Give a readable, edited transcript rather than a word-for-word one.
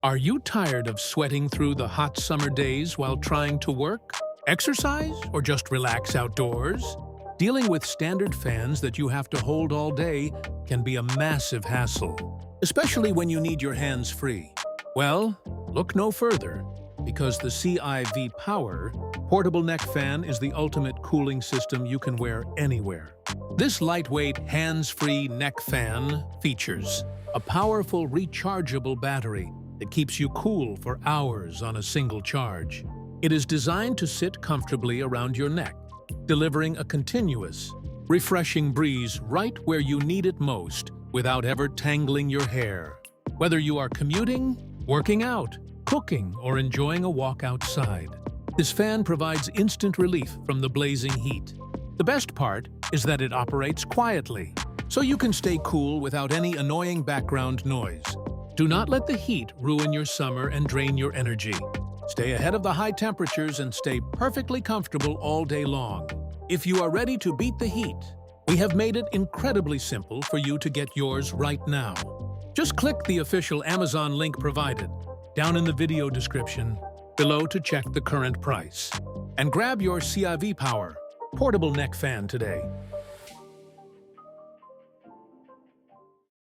Are you tired of sweating through the hot summer days while trying to work, exercise, or just relax outdoors? Dealing with standard fans that you have to hold all day can be a massive hassle, especially when you need your hands free. Well, look no further, because the CIVPOWER Portable Neck Fan is the ultimate cooling system you can wear anywhere. This lightweight, hands-free neck fan features a powerful rechargeable battery that keeps you cool for hours on a single charge. It is designed to sit comfortably around your neck, delivering a continuous, refreshing breeze right where you need it most without ever tangling your hair. Whether you are commuting, working out, cooking, or enjoying a walk outside, this fan provides instant relief from the blazing heat. The best part is that it operates quietly, so you can stay cool without any annoying background noise. Do not let the heat ruin your summer and drain your energy. Stay ahead of the high temperatures and stay perfectly comfortable all day long. If you are ready to beat the heat, we have made it incredibly simple for you to get yours right now. Just click the official Amazon link provided down in the video description below to check the current price. And grab your CIVPOWER Portable Neck Fan today.